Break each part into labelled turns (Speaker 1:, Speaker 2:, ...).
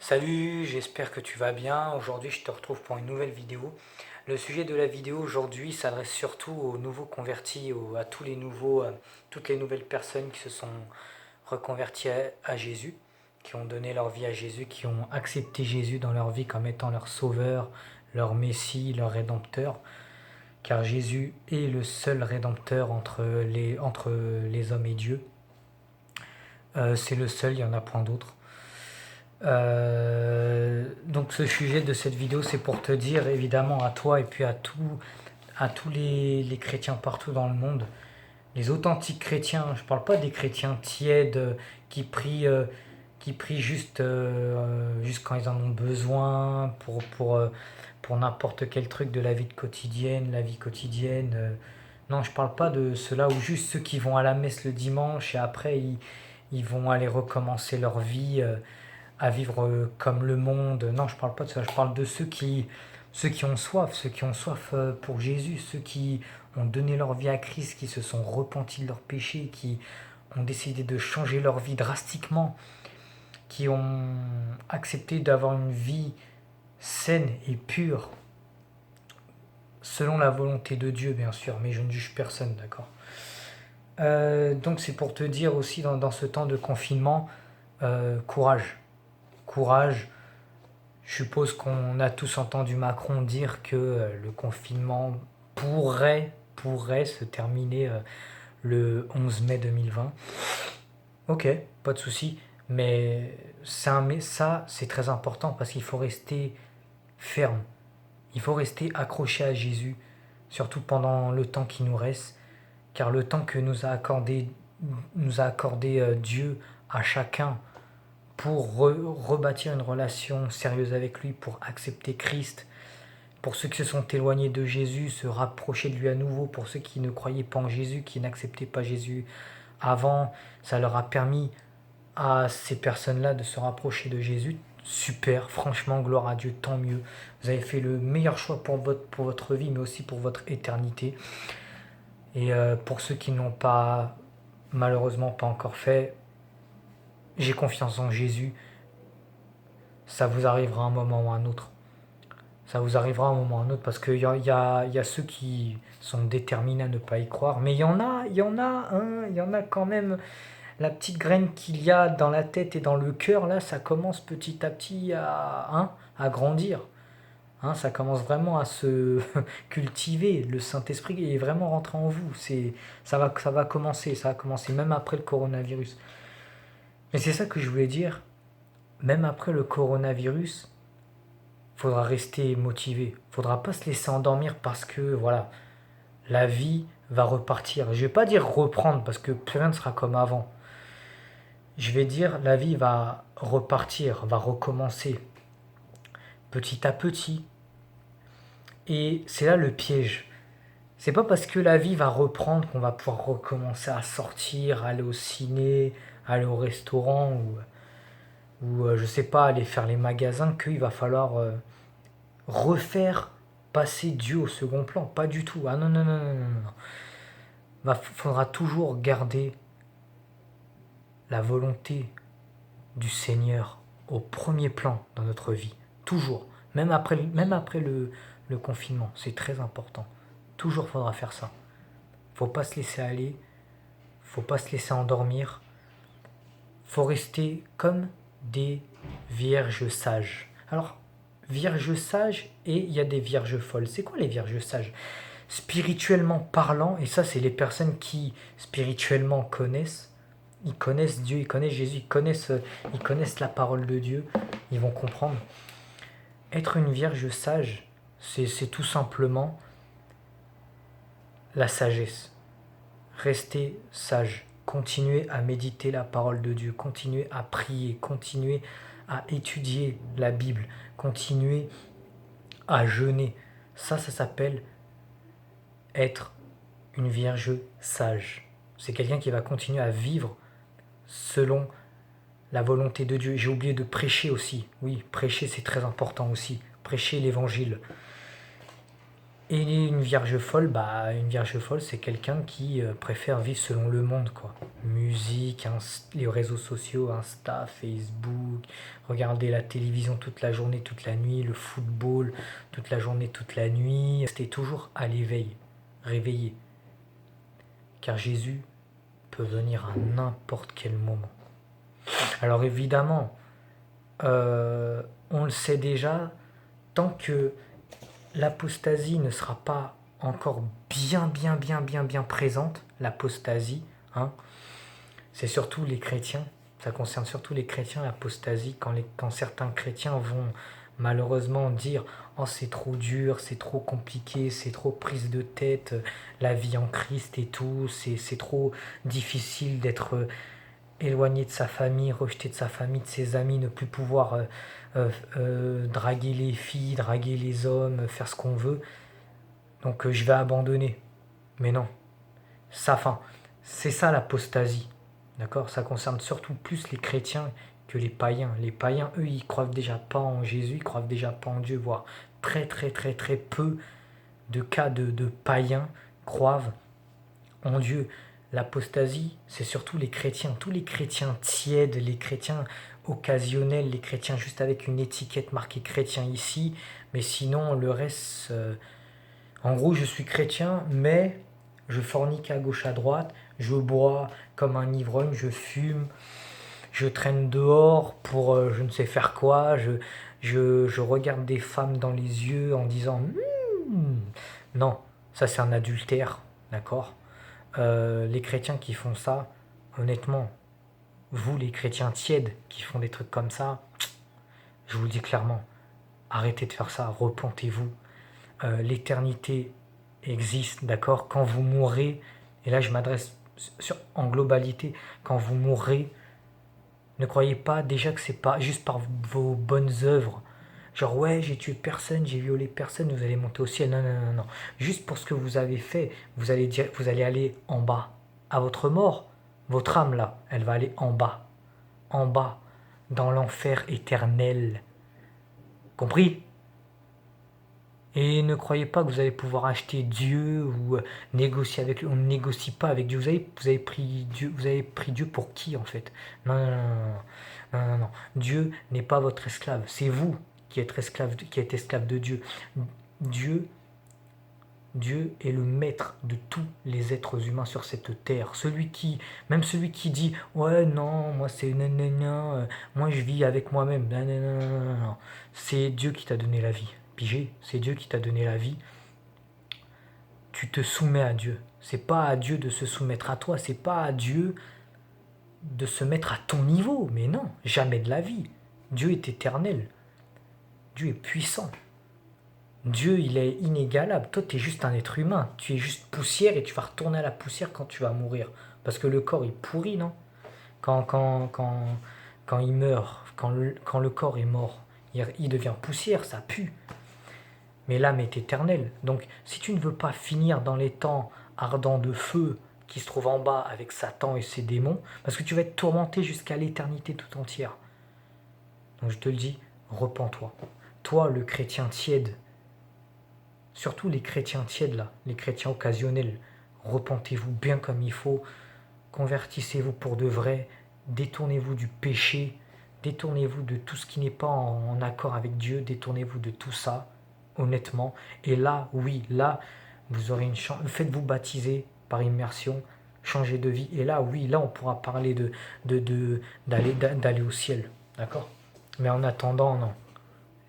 Speaker 1: Salut, j'espère que tu vas bien. Aujourd'hui, je te retrouve pour une nouvelle vidéo. Le sujet de la vidéo aujourd'hui s'adresse surtout aux nouveaux convertis, à tous les nouveaux, toutes les nouvelles personnes qui se sont reconverties à Jésus, qui ont donné leur vie à Jésus, qui ont accepté Jésus dans leur vie comme étant leur sauveur, leur messie, leur rédempteur. Car Jésus est le seul rédempteur entre les hommes et Dieu. C'est le seul, il n'y en a point d'autre. Donc ce sujet de cette vidéo, c'est pour te dire évidemment à toi et puis à tous les chrétiens partout dans le monde, les authentiques chrétiens. Je parle pas des chrétiens tièdes qui prient, qui prient juste quand ils en ont besoin pour n'importe quel truc de la vie quotidienne, la vie quotidienne. Non, je parle pas de ceux-là ou juste ceux qui vont à la messe le dimanche et après ils vont aller recommencer leur vie. À vivre comme le monde. Non, je parle pas de ça. Je parle de ceux qui ont soif, ceux qui ont soif pour Jésus, ceux qui ont donné leur vie à Christ, qui se sont repentis de leurs péchés, qui ont décidé de changer leur vie drastiquement, qui ont accepté d'avoir une vie saine et pure, selon la volonté de Dieu, bien sûr, mais je ne juge personne, d'accord. Donc c'est pour te dire aussi dans ce temps de confinement, courage. Courage. Je suppose qu'on a tous entendu Macron dire que le confinement pourrait se terminer le 11 mai 2020. Ok, pas de souci, mais ça c'est très important parce qu'il faut rester ferme, il faut rester accroché à Jésus, surtout pendant le temps qui nous reste, car le temps que nous a accordé Dieu à chacun pour rebâtir une relation sérieuse avec lui, pour accepter Christ, pour ceux qui se sont éloignés de Jésus, se rapprocher de lui à nouveau, pour ceux qui ne croyaient pas en Jésus, qui n'acceptaient pas Jésus avant, ça leur a permis à ces personnes-là de se rapprocher de Jésus. Super, franchement, gloire à Dieu, tant mieux. Vous avez fait le meilleur choix pour votre vie, mais aussi pour votre éternité. Et pour ceux qui n'ont pas, malheureusement pas encore fait, j'ai confiance en Jésus. Ça vous arrivera un moment ou un autre. Ça vous arrivera un moment ou un autre parce qu'il y a ceux qui sont déterminés à ne pas y croire. Mais il y en a quand même. La petite graine qu'il y a dans la tête et dans le cœur, là, ça commence petit à petit à grandir. Ça commence vraiment à se cultiver. Le Saint-Esprit est vraiment rentré en vous. Ça va commencer même après le coronavirus. Mais c'est ça que je voulais dire. Même après le coronavirus, faudra rester motivé. Faudra pas se laisser endormir parce que voilà, la vie va repartir. Je vais pas dire reprendre parce que plus rien ne sera comme avant. Je vais dire la vie va repartir, va recommencer petit à petit. Et c'est là le piège. C'est pas parce que la vie va reprendre qu'on va pouvoir recommencer à sortir, aller au ciné, aller au restaurant ou je sais pas, aller faire les magasins qu'il va falloir refaire passer Dieu au second plan. Pas du tout. Ah non, non, non, non, non, non. Il faudra toujours garder la volonté du Seigneur au premier plan dans notre vie. Toujours. Même après le confinement. C'est très important. Toujours faudra faire ça. Faut pas se laisser aller. Faut pas se laisser endormir. Faut rester comme des vierges sages. Alors, vierges sages et il y a des vierges folles. C'est quoi les vierges sages? Spirituellement parlant, et ça c'est les personnes qui spirituellement connaissent, ils connaissent Dieu, ils connaissent Jésus, ils connaissent la parole de Dieu, ils vont comprendre. Être une vierge sage, c'est tout simplement la sagesse. Rester sage, continuer à méditer la parole de Dieu, continuer à prier, continuer à étudier la Bible, continuer à jeûner. Ça s'appelle être une vierge sage. C'est quelqu'un qui va continuer à vivre selon la volonté de Dieu. J'ai oublié de prêcher aussi. Oui, prêcher c'est très important aussi. Prêcher l'évangile. Et une vierge folle, c'est quelqu'un qui préfère vivre selon le monde, quoi. Musique, les réseaux sociaux, Insta, Facebook, regarder la télévision toute la journée, toute la nuit, le football, toute la journée, toute la nuit. Rester toujours à l'éveil, réveillé. Car Jésus peut venir à n'importe quel moment. Alors évidemment, on le sait déjà, tant que l'apostasie ne sera pas encore bien présente, l'apostasie, hein, c'est surtout les chrétiens, ça concerne surtout les chrétiens, l'apostasie, quand certains chrétiens vont malheureusement dire « Oh, c'est trop dur, c'est trop compliqué, c'est trop prise de tête, la vie en Christ et tout, c'est trop difficile d'être éloigné de sa famille, rejeté de sa famille, de ses amis, ne plus pouvoir draguer les filles, draguer les hommes, faire ce qu'on veut. Donc je vais abandonner. » Mais non. C'est ça l'apostasie. D'accord? Ça concerne surtout plus les chrétiens que les païens. Les païens, eux, ils croient déjà pas en Jésus, ils croient déjà pas en Dieu, voire très peu de cas de païens croient en Dieu. L'apostasie, c'est surtout les chrétiens, tous les chrétiens tièdes, les chrétiens occasionnels, les chrétiens juste avec une étiquette marquée chrétien ici, mais sinon le reste, en gros je suis chrétien, mais je fornique à gauche à droite, je bois comme un ivrogne, je fume, je traîne dehors pour je ne sais faire quoi, je regarde des femmes dans les yeux en disant non, ça c'est un adultère, d'accord? Les chrétiens qui font ça, honnêtement, vous les chrétiens tièdes qui font des trucs comme ça, je vous le dis clairement, arrêtez de faire ça, repentez-vous. L'éternité existe, d'accord? Quand vous mourrez, et là je m'adresse en globalité, quand vous mourrez, ne croyez pas déjà que c'est pas juste par vos bonnes œuvres. Genre ouais, j'ai tué personne, j'ai violé personne, vous allez monter au ciel. Non, non, non, non. Juste pour ce que vous avez fait, vous allez aller en bas. À votre mort, votre âme là, elle va aller en bas, dans l'enfer éternel. Compris? Et ne croyez pas que vous allez pouvoir acheter Dieu ou négocier avec lui. On ne négocie pas avec Dieu. Vous avez pris Dieu pour qui en fait? Non, non, non, non, non, non, non. Dieu n'est pas votre esclave. C'est vous qui êtes esclave de Dieu. Dieu, Dieu est le maître de tous les êtres humains sur cette terre. Même celui qui dit ouais non, moi c'est nanana, moi je vis avec moi-même. Non, non, non, non, non. C'est Dieu qui t'a donné la vie. Pigé, c'est Dieu qui t'a donné la vie. Tu te soumets à Dieu. C'est pas à Dieu de se soumettre à toi. C'est pas à Dieu de se mettre à ton niveau. Mais non, jamais de la vie. Dieu est éternel. Dieu est puissant. Dieu, il est inégalable. Toi, tu es juste un être humain. Tu es juste poussière et tu vas retourner à la poussière quand tu vas mourir. Parce que le corps, il pourrit, non? Quand il meurt, quand le corps est mort, il devient poussière, ça pue. Mais l'âme est éternelle. Donc, si tu ne veux pas finir dans les temps ardents de feu qui se trouvent en bas avec Satan et ses démons, parce que tu vas être tourmenté jusqu'à l'éternité tout entière. Donc, je te le dis, repens-toi. Toi, le chrétien tiède, surtout les chrétiens tièdes là, les chrétiens occasionnels, repentez-vous bien comme il faut, convertissez-vous pour de vrai, détournez-vous du péché, détournez-vous de tout ce qui n'est pas en accord avec Dieu, détournez-vous de tout ça, honnêtement. Et là, oui, là, vous aurez une chance. Faites-vous baptiser par immersion, changez de vie. Et là, oui, là, on pourra parler d'aller au ciel, d'accord? Mais en attendant, non.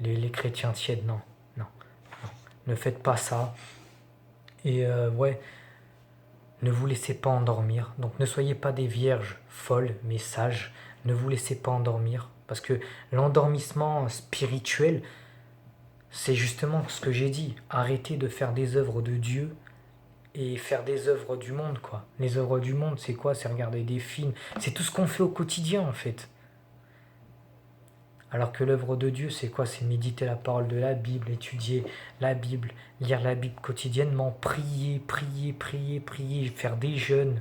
Speaker 1: Les chrétiens tièdes, non, non, non. Ne faites pas ça. Et ouais, ne vous laissez pas endormir. Donc ne soyez pas des vierges folles, mais sages. Ne vous laissez pas endormir. Parce que l'endormissement spirituel, c'est justement ce que j'ai dit. Arrêtez de faire des œuvres de Dieu et faire des œuvres du monde, quoi. Les œuvres du monde, c'est quoi? C'est regarder des films. C'est tout ce qu'on fait au quotidien, en fait. Alors que l'œuvre de Dieu, c'est quoi? C'est méditer la parole de la Bible, étudier la Bible, lire la Bible quotidiennement, prier, faire des jeûnes,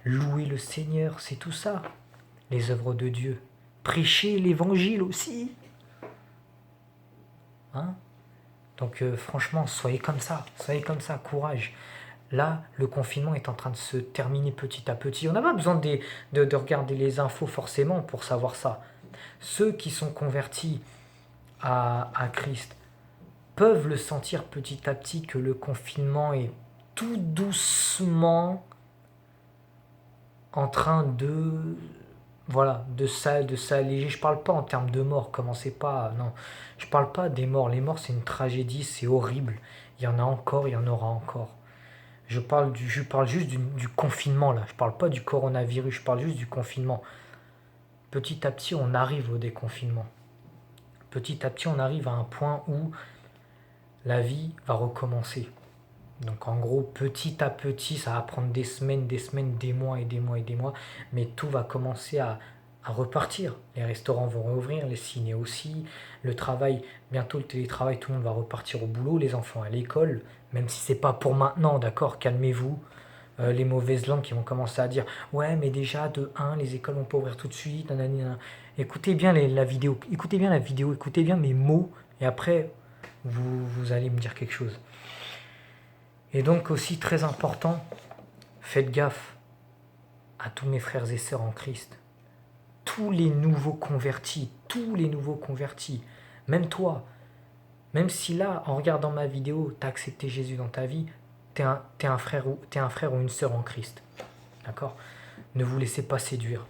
Speaker 1: louer le Seigneur, c'est tout ça, les œuvres de Dieu. Prêcher l'évangile aussi. Hein? Donc franchement, soyez comme ça, courage. Là, le confinement est en train de se terminer petit à petit. On n'a pas besoin de regarder les infos forcément pour savoir ça. Ceux qui sont convertis à Christ peuvent le sentir petit à petit que le confinement est tout doucement en train de voilà de s'alléger. Je parle pas en termes de mort, commencez pas, non, je parle pas des morts. Les morts, c'est une tragédie, c'est horrible, il y en a encore, il y en aura encore. Je parle juste du confinement là, je parle pas du coronavirus, je parle juste du confinement. Petit à petit on arrive au déconfinement, petit à petit on arrive à un point où la vie va recommencer. Donc en gros, petit à petit, ça va prendre des semaines, des mois et des mois et des mois, mais tout va commencer à repartir. Les restaurants vont réouvrir, les ciné aussi, le travail, bientôt le télétravail, tout le monde va repartir au boulot, les enfants à l'école, même si c'est pas pour maintenant, d'accord, calmez-vous. Les mauvaises langues qui vont commencer à dire ouais mais déjà de un les écoles vont pas ouvrir tout de suite, nanani, nanana. Écoutez bien la vidéo, écoutez bien mes mots et après vous allez me dire quelque chose. Et donc aussi très important, faites gaffe à tous mes frères et sœurs en Christ. Tous les nouveaux convertis, même toi, même si là, en regardant ma vidéo, tu as accepté Jésus dans ta vie, t'es un frère ou une sœur en Christ. D'accord? Ne vous laissez pas séduire.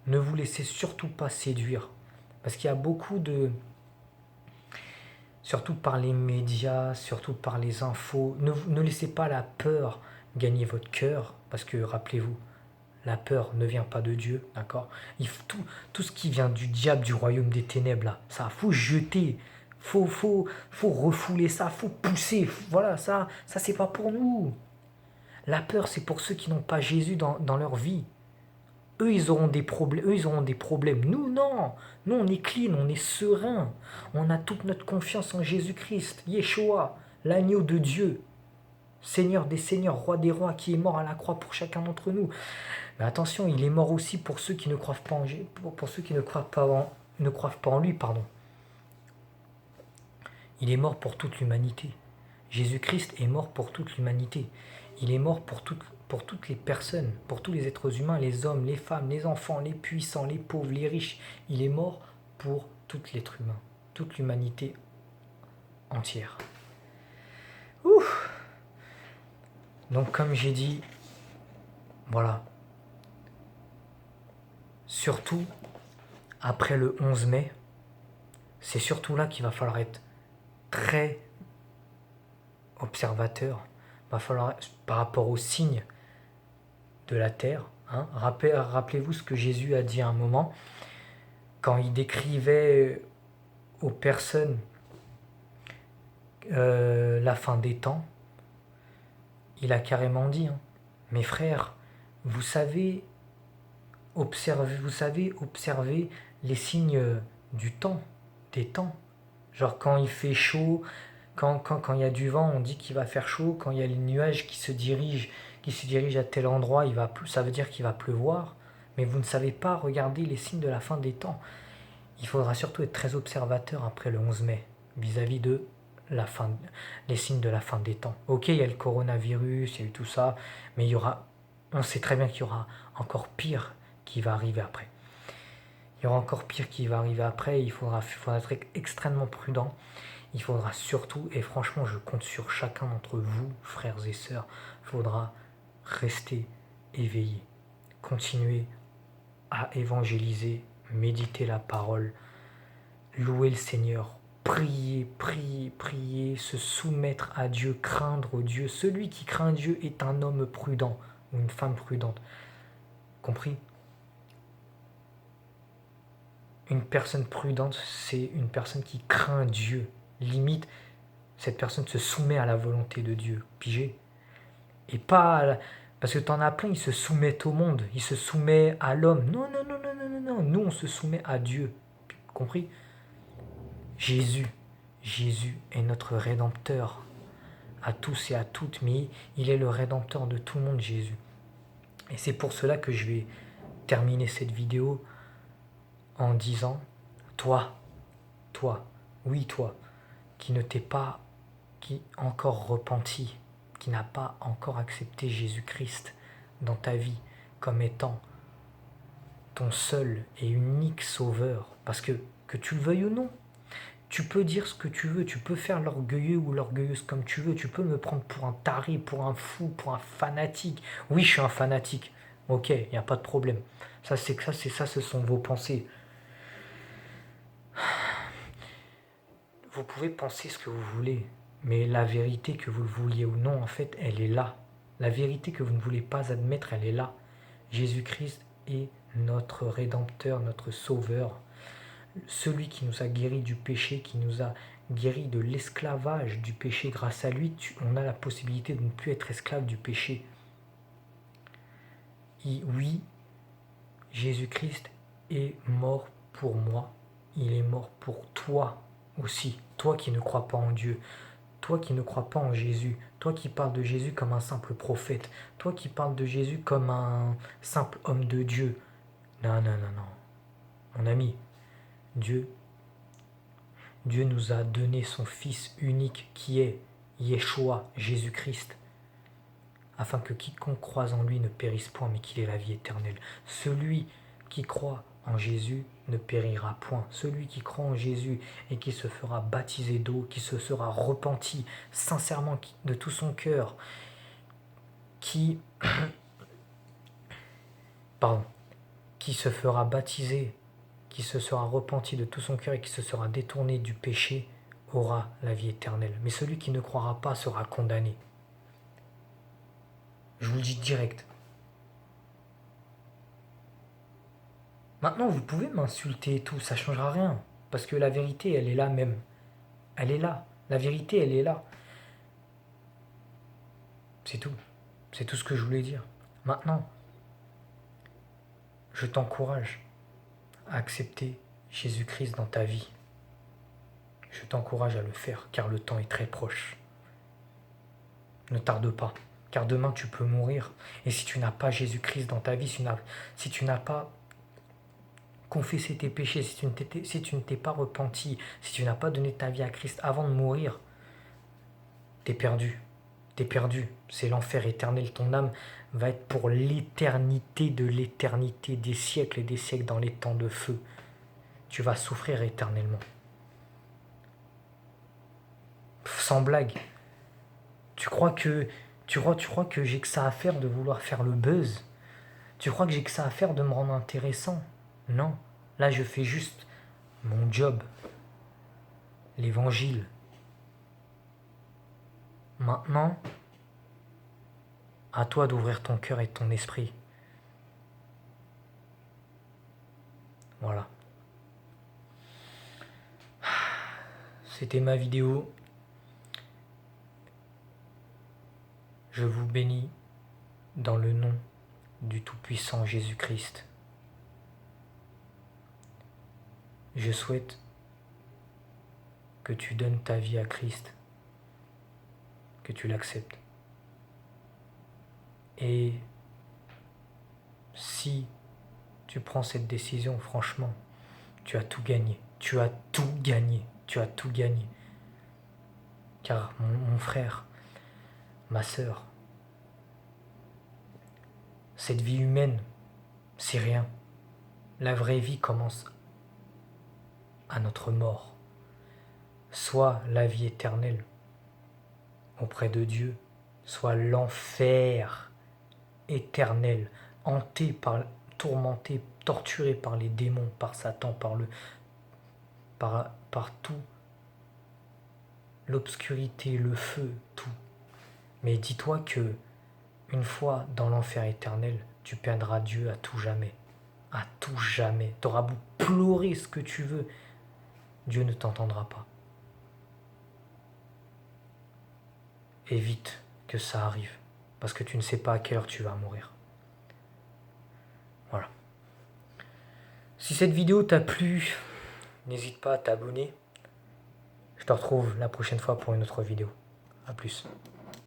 Speaker 1: Ne vous laissez surtout pas séduire. Parce qu'il y a beaucoup de... Surtout par les médias, surtout par les infos. Ne laissez pas la peur gagner votre cœur. Parce que rappelez-vous, la peur ne vient pas de Dieu, d'accord? Tout ce qui vient du diable, du royaume des ténèbres, là, ça, faut jeter. Faut refouler ça, faut pousser. Voilà, ça c'est pas pour nous. La peur, c'est pour ceux qui n'ont pas Jésus dans leur vie. Eux, ils auront des problèmes. Nous, non. Nous, on est clean, on est serein. On a toute notre confiance en Jésus-Christ, Yeshua, l'agneau de Dieu, Seigneur des seigneurs, roi des rois, qui est mort à la croix pour chacun d'entre nous. Mais attention, il est mort aussi pour ceux qui ne croient pas en pour ceux qui ne croient pas en lui, pardon. Il est mort pour toute l'humanité. Jésus-Christ est mort pour toute l'humanité. Il est mort pour toutes les personnes, pour tous les êtres humains, les hommes, les femmes, les enfants, les puissants, les pauvres, les riches. Il est mort pour tout l'être humain, toute l'humanité entière. Ouf. Donc comme j'ai dit, voilà. Surtout, après le 11 mai, c'est surtout là qu'il va falloir être très observateur. Il va falloir, par rapport aux signes de la terre, hein, rappelez-vous ce que Jésus a dit à un moment, quand il décrivait aux personnes la fin des temps, il a carrément dit, hein, mes frères, vous savez observer les signes du temps, des temps. Genre quand il fait chaud, quand il y a du vent, on dit qu'il va faire chaud. Quand il y a les nuages qui se dirigent à tel endroit, ça veut dire qu'il va pleuvoir. Mais vous ne savez pas regarder les signes de la fin des temps. Il faudra surtout être très observateur après le 11 mai, vis-à-vis de les signes de la fin des temps. Ok, il y a le coronavirus, il y a eu tout ça, mais on sait très bien qu'il y aura encore pire qui va arriver après. Il y aura encore pire qui va arriver après, il faudra être extrêmement prudent. Il faudra surtout, et franchement je compte sur chacun d'entre vous, frères et sœurs, il faudra rester éveillé, continuer à évangéliser, méditer la parole, louer le Seigneur, prier, se soumettre à Dieu, craindre Dieu. Celui qui craint Dieu est un homme prudent ou une femme prudente. Compris? Une personne prudente, c'est une personne qui craint Dieu. Limite, cette personne se soumet à la volonté de Dieu. Pigé? Et pas... Parce que t'en as plein, ils se soumettent au monde, ils se soumettent à l'homme. Non. Nous, on se soumet à Dieu. Compris? Jésus est notre Rédempteur. À tous et à toutes, mais il est le Rédempteur de tout le monde, Jésus. Et c'est pour cela que je vais terminer cette vidéo en disant, toi, qui ne t'es pas qui encore repenti, qui n'a pas encore accepté Jésus-Christ dans ta vie comme étant ton seul et unique sauveur, parce que tu le veuilles ou non, tu peux dire ce que tu veux, tu peux faire l'orgueilleux ou l'orgueilleuse comme tu veux, tu peux me prendre pour un taré, pour un fou, pour un fanatique. Oui, je suis un fanatique. Ok, il n'y a pas de problème. Ça, ce sont vos pensées. Vous pouvez penser ce que vous voulez, mais la vérité, que vous le vouliez ou non, en fait, elle est là. La vérité que vous ne voulez pas admettre, elle est là. Jésus-Christ est notre Rédempteur, notre Sauveur, celui qui nous a guéris du péché, qui nous a guéris de l'esclavage du péché. Grâce à lui, on a la possibilité de ne plus être esclave du péché. Et oui, Jésus-Christ est mort pour moi. Il est mort pour toi aussi. Toi qui ne crois pas en Dieu. Toi qui ne crois pas en Jésus. Toi qui parles de Jésus comme un simple prophète. Toi qui parles de Jésus comme un simple homme de Dieu. Non, non, non, non. Mon ami, Dieu nous a donné son Fils unique qui est Yeshua, Jésus-Christ, afin que quiconque croise en lui ne périsse point, mais qu'il ait la vie éternelle. Celui qui croit en Jésus ne périra point. Celui qui croit en Jésus et qui se fera baptiser d'eau, qui se sera repenti sincèrement de tout son cœur, qui se fera baptiser, qui se sera repenti de tout son cœur et qui se sera détourné du péché, aura la vie éternelle. Mais celui qui ne croira pas sera condamné. Je vous le dis direct. Maintenant, vous pouvez m'insulter et tout, ça ne changera rien. Parce que la vérité, elle est là même. Elle est là. La vérité, elle est là. C'est tout. C'est tout ce que je voulais dire. Maintenant, je t'encourage à accepter Jésus-Christ dans ta vie. Je t'encourage à le faire, car le temps est très proche. Ne tarde pas, car demain tu peux mourir. Et si tu n'as pas Jésus-Christ dans ta vie, si tu n'as pas confessé tes péchés, si tu ne t'es pas repenti, si tu n'as pas donné ta vie à Christ avant de mourir, t'es perdu. T'es perdu. C'est l'enfer éternel. Ton âme va être pour l'éternité de l'éternité, des siècles et des siècles dans les temps de feu. Tu vas souffrir éternellement. Sans blague. Tu crois que j'ai que ça à faire de vouloir faire le buzz? Tu crois que j'ai que ça à faire de me rendre intéressant? Non. Là, je fais juste mon job. L'évangile. Maintenant, à toi d'ouvrir ton cœur et ton esprit. Voilà. C'était ma vidéo. Je vous bénis dans le nom du Tout-Puissant Jésus-Christ. Je souhaite que tu donnes ta vie à Christ, que tu l'acceptes. Et si tu prends cette décision, franchement, tu as tout gagné. Tu as tout gagné. Tu as tout gagné. Car mon frère, ma sœur, cette vie humaine, c'est rien. La vraie vie commence à notre mort. Soit la vie éternelle auprès de Dieu, soit l'enfer éternel, hanté par, tourmenté, torturé par les démons, par Satan, par tout, l'obscurité, le feu, tout. Mais dis-toi que une fois dans l'enfer éternel, tu perdras Dieu à tout jamais. À tout jamais. T'auras beau pleurer ce que tu veux, Dieu ne t'entendra pas. Évite que ça arrive, parce que tu ne sais pas à quelle heure tu vas mourir. Voilà. Si cette vidéo t'a plu, n'hésite pas à t'abonner. Je te retrouve la prochaine fois pour une autre vidéo. A plus.